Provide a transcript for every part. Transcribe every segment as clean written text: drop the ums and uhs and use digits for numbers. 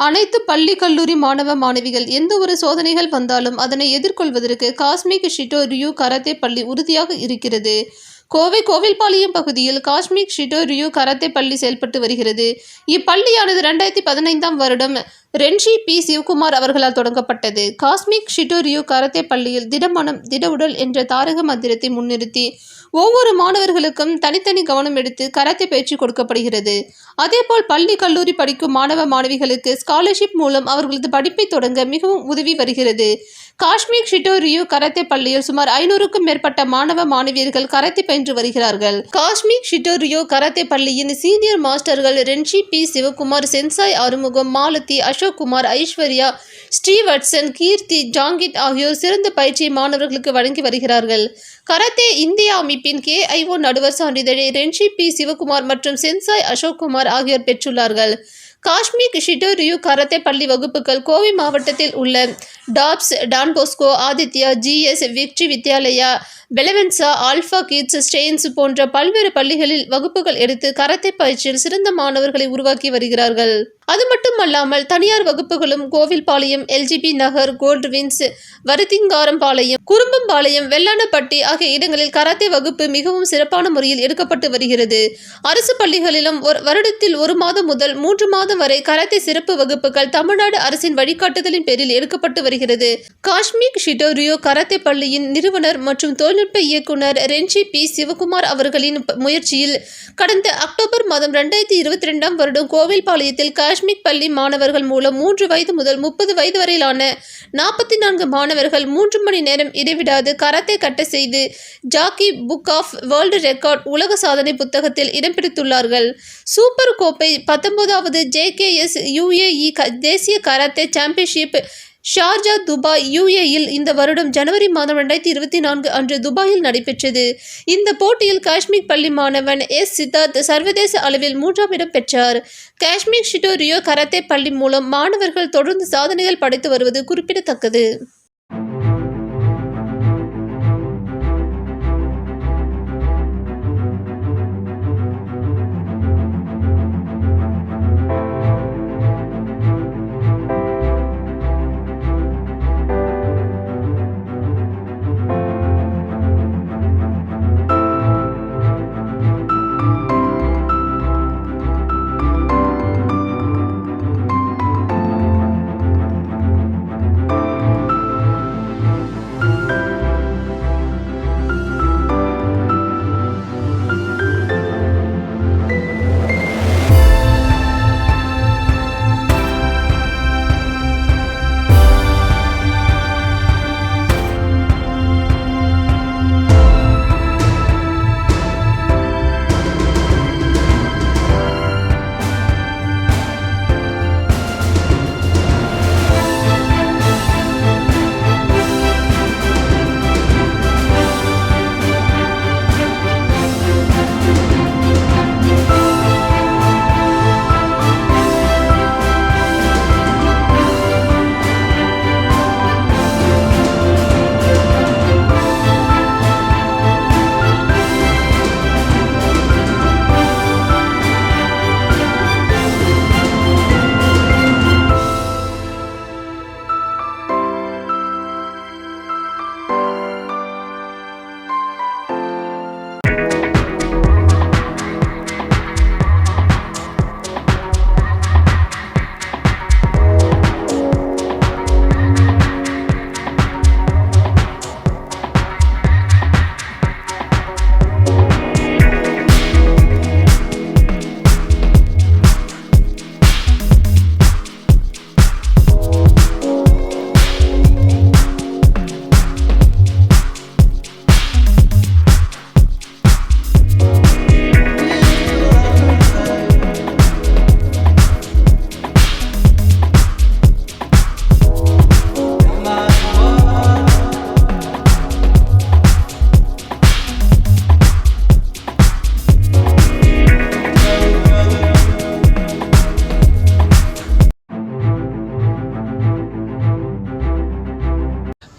அனைத்து பள்ளி கல்லூரி மாணவ மாணவிகள் எந்த ஒரு சோதனைகள் வந்தாலும் அதனை எதிர்கொள்வதற்கு காஸ்மிக் ஷிட்டோ ரியூ கராத்தே பள்ளி உறுதியாக இருக்கிறது. கோவை கோவில்பாளையம் பகுதியில் காஸ்மிக் ஷிட்டோ ரியூ கராத்தே பள்ளி செயல்பட்டு வருகிறது. இப்பள்ளியானது 2015ஆம் வருடம் ரென்ஷி பி. சிவகுமார் அவர்களால் தொடங்கப்பட்டது. காஸ்மிக் ஷிட்டோ ரியூ கராத்தே பள்ளியில் திடமனம் திட உடல் என்ற தாரக மந்திரத்தை முன்னிறுத்தி ஒவ்வொரு மாணவர்களுக்கும் தனித்தனி கவனம் எடுத்து கராத்தே பயிற்சி கொடுக்கப்படுகிறது. அதேபோல் பள்ளி கல்லூரி படிக்கும் மாணவ மாணவிகளுக்கு ஸ்காலர்ஷிப் மூலம் அவர்களது படிப்பை தொடங்க மிகவும் உதவி வருகிறது. காஸ்மிக் ஷிட்டோ ரியூ கராத்தே பள்ளியில் சுமார் 500க்கும் மேற்பட்ட மாணவ மாணவியர்கள் கராத்தே பயின்று வருகிறார்கள். காஸ்மிக் ஷிட்டோ ரியூ கராத்தே பள்ளியின் senior மாஸ்டர்கள் renshi B. Sivakumar, sensei Arumugam, Malathi, Ashok Kumar, Aishwarya, Srivatsan, கீர்த்தி, ஜாங்கிட் ஆகியோர் சிறந்த பயிற்சியை மாணவர்களுக்கு வழங்கி வருகிறார்கள். கராத்தே இந்தியா அமைப்பின் KIO நடுவர் சான்றிதழை ரென்ஷி பி. சிவகுமார் மற்றும் சென்சாய் அசோக் குமார் ஆகியோர் பெற்றுள்ளார்கள். காஸ்மிக் ஷிட்டோ ரியூ கராத்தே பள்ளி வகுப்புகள் கோவை மாவட்டத்தில் உள்ள டாப்ஸ், Don Bosco, Aditya, GS, Victory Vidyalaya, பெலவென்சா, ஆல்ஃபா கிட்ஸ், ஸ்டெயின்ஸ் போன்ற பல்வேறு பள்ளிகளில் வகுப்புகள் எடுத்து கராத்தே பயிற்சியில் சிறந்த மாணவர்களை உருவாக்கி வருகிறார்கள். அது மட்டுமல்லாமல் தனியார் வகுப்புகளும் கோவில்பாளையம், LGB நகர், கோல்டு வின்ஸ், வருத்திங்காரம்பாளையம், குறும்பம்பாளையம், வெள்ளானப்பட்டி ஆகிய இடங்களில் கராத்தே வகுப்பு மிகவும் சிறப்பான முறையில் எடுக்கப்பட்டு வருகிறது. அரசு பள்ளிகளிலும் வருடத்தில் 1 மாதம் முதல் 3 மாதம் வரை கராத்தே சிறப்பு வகுப்புகள் தமிழ்நாடு அரசின் வழிகாட்டுதலின் பேரில் எடுக்கப்பட்டு வருகிறது. காஸ்மிக் ஷிட்டோ ரியூ கராத்தே பள்ளியின் நிறுவனர் மற்றும் தொழில்நுட்ப இயக்குனர் ரென்ஷி பி. சிவகுமார் அவர்களின் முயற்சியில் கடந்த அக்டோபர் மாதம் 2022ஆம் வருடம் கோவில்பாளையத்தில் காஸ்மிக் பள்ளி மாணவர்கள் மூலம் 3 வயது முதல் 30 வயது வரையிலான 44 மாணவர்கள் 3 மணி நேரம் இடைவிடாது கராத்தே கட்ட செய்து Jackie book of world record உலக சாதனை புத்தகத்தில் இடம் பிடித்துள்ளார்கள். சூப்பர் கோப்பை 19வது JKS UAE தேசிய கராத்தே சாம்பியன்ஷிப் ஷார்ஜா, துபாய், UAEயில் இந்த வருடம் ஜனவரி மாதம் 2024 அன்று துபாயில் நடைபெற்றது. இந்த போட்டியில் காஸ்மிக் பள்ளி மாணவன் சித்தார்த் சர்வதேச அளவில் 3ஆம் இடம் பெற்றார். காஸ்மிக் ஷிட்டோ ரியூ கராத்தே பள்ளி மூலம் மாணவர்கள் தொடர்ந்து சாதனைகள் படைத்து வருவது குறிப்பிடத்தக்கது.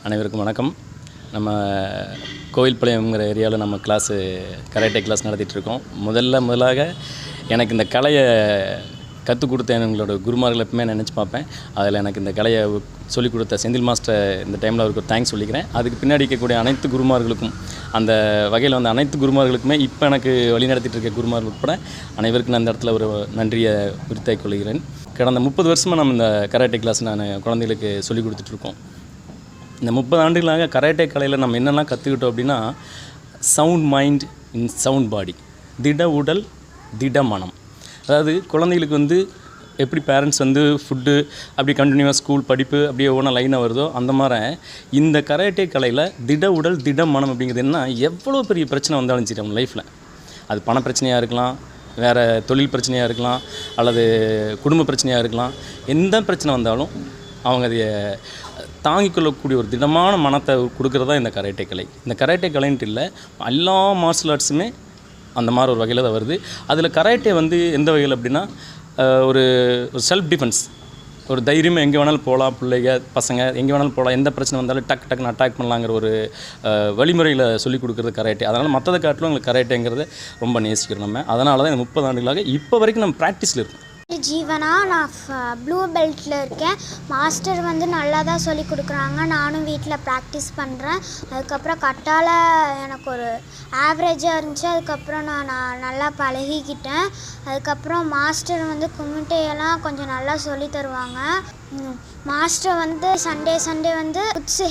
அனைவருக்கும் வணக்கம். நம்ம கோவில்பாளையம்ங்கிற ஏரியாவில் நம்ம கராட்டே கிளாஸ் நடத்திட்டுருக்கோம். முதலாக எனக்கு இந்த கலையை கற்றுக் கொடுத்த எங்களோட குருமார்களை எப்பவுமே நினச்சி பார்ப்பேன். அதில் எனக்கு இந்த கலையை சொல்லிக் கொடுத்த செந்தில் மாஸ்டர் இந்த டைமில் அவருக்கு ஒரு தேங்க்ஸ் சொல்லிக்கிறேன். அதுக்கு பின்னாடி இருக்கக்கூடிய அனைத்து குருமார்களுக்கும், அந்த வகையில் வந்து அனைத்து குருமார்களுக்குமே இப்போ எனக்கு வழிநடத்திட்டு இருக்க குருமார்கள் உட்பட அனைவருக்கும் நான் இந்த இடத்துல ஒரு நன்றியை உரித்தாக்கிக் கொள்கிறேன். கடந்த 30 வருஷமாக நம்ம இந்த கராட்டே கிளாஸ் நான் குழந்தைகளுக்கு சொல்லிக் கொடுத்துட்ருக்கோம். இந்த 30 ஆண்டுகளாக கராட்டே கலையில் நம்ம என்னெல்லாம் கற்றுக்கிட்டோம் அப்படின்னா, சவுண்ட் மைண்ட் இன் சவுண்ட் பாடி, திட உடல் திட மனம். அதாவது குழந்தைகளுக்கு வந்து எப்படி பேரண்ட்ஸ் வந்து ஃபுட்டு அப்படி கண்டினியூவாக ஸ்கூல் படிப்பு அப்படியே ஒவ்வொன்றா லைனாக வருதோ, அந்த மாதிரி இந்த கராட்டே கலையில் திட உடல் திட மனம் அப்படிங்கிறது என்ன, எவ்வளோ பெரிய பிரச்சனை வந்தாலும் சரி நம்ம லைஃப்பில், அது பண பிரச்சனையாக இருக்கலாம், வேறு தொழில் பிரச்சனையாக இருக்கலாம், அல்லது குடும்ப பிரச்சனையாக இருக்கலாம், எந்த பிரச்சனை வந்தாலும் அவங்க அதை தாங்கிக் கொள்ளக்கூடிய ஒரு திடமான மனத்தை கொடுக்குறது தான் இந்த கராட்டே கலை. இந்த கராட்டே கலைன்ட்டு இல்லை, எல்லா மார்ஷல் ஆர்ட்ஸுமே அந்த மாதிரி ஒரு வகையில் தான் வருது. அதில் கராட்டே வந்து எந்த வகையில் அப்படின்னா, ஒரு செல்ஃப் டிஃபென்ஸ், ஒரு தைரியமாக எங்கே வேணாலும் போகலாம், பிள்ளைங்க பசங்க எங்கே வேணாலும் போகலாம், எந்த பிரச்சனை வந்தாலும் டக்குன்னு அட்டாக் பண்ணலாங்கிற ஒரு வழிமுறையில் சொல்லிக் கொடுக்குறது கராட்டே. அதனால் மற்றதை காட்டிலும் எங்களுக்கு கராட்டேங்கிறத ரொம்ப நேசிக்கிறோம் நம்ம. அதனால தான் இந்த 30 ஆண்டுகளாக இப்போ வரைக்கும் நம்ம ப்ராக்டிஸில் இருக்கோம். ஜீவனா, நான் ப்ளூ பெல்ட்டில் இருக்கேன். மாஸ்டர் வந்து நல்லா தான் சொல்லி கொடுக்குறாங்க. நானும் வீட்டில் ப்ராக்டிஸ் பண்ணுறேன். அதுக்கப்புறம் கட்டால் எனக்கு ஒரு ஆவரேஜாக இருந்துச்சு. அதுக்கப்புறம் நான் நல்லா பழகிக்கிட்டேன். அதுக்கப்புறம் மாஸ்டர் வந்து கும்மிட்டையெல்லாம் கொஞ்சம் நல்லா சொல்லி தருவாங்க. மாஸ்டர் வந்து சண்டே வந்து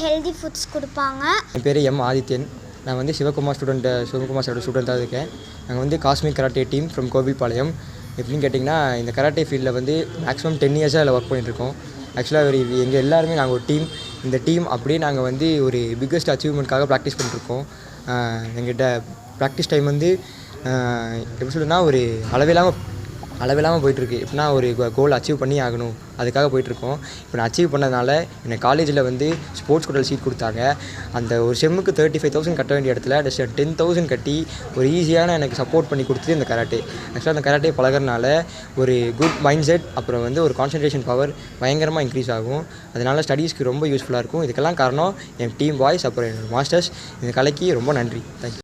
ஹெல்தி ஃபுட்ஸ் கொடுப்பாங்க. என் பேர் எம் ஆதித்யன். நான் வந்து சிவகுமார் சாரோட ஸ்டூடெண்ட்டாக இருக்கேன். நாங்கள் வந்து cosmic karate team from Kovilpalayam. எப்படின்னு கேட்டிங்கன்னா, இந்த கராட்டே ஃபீல்டில் வந்து மேக்ஸிமம் 10 இயர்ஸாக அதில் ஒர்க் பண்ணிகிட்ருக்கோம். ஆக்சுவலாக எங்கள் எல்லாருமே நாங்கள் ஒரு டீம். இந்த டீம் அப்படியே நாங்கள் வந்து ஒரு பிக்கஸ்ட் அச்சீவ்மெண்ட்காக ப்ராக்டிஸ் பண்ணிட்டுருக்கோம். எங்கிட்ட ப்ராக்டிஸ் டைம் வந்து எப்படி சொல்லுன்னா, ஒரு அளவில்லாமல் போயிட்டுருக்கு. எப்படின்னா, ஒரு கோல் அச்சீவ் பண்ணி ஆகணும், அதுக்காக போயிட்டுருக்கோம். இப்போ நான் அச்சீவ் பண்ணதுனால எனக்கு காலேஜில் வந்து ஸ்போர்ட்ஸ் கோட்டாவில் சீட் கொடுத்தாங்க. அந்த ஒரு செம்முக்கு 35,000 கட்ட வேண்டிய இடத்துல ஜஸ்ட் 10,000 கட்டி ஒரு ஈஸியான எனக்கு சப்போர்ட் பண்ணி கொடுத்தது இந்த கராட்டே. ஆக்சுவலாக அந்த கராட்டே பழகிறனால ஒரு குட் மைண்ட் செட், அப்புறம் வந்து ஒரு கான்சன்ட்ரேஷன் பவர் பயங்கரமாக இன்க்ரீஸ் ஆகும். அதனால் ஸ்டடீஸ்க்கு ரொம்ப யூஸ்ஃபுல்லாக இருக்கும். இதுக்கெல்லாம் காரணம் என் டீம் பாய்ஸ், அப்புறம் என்னோடய மாஸ்டர்ஸ். இந்த கலைக்கு ரொம்ப நன்றி. தேங்க்யூ.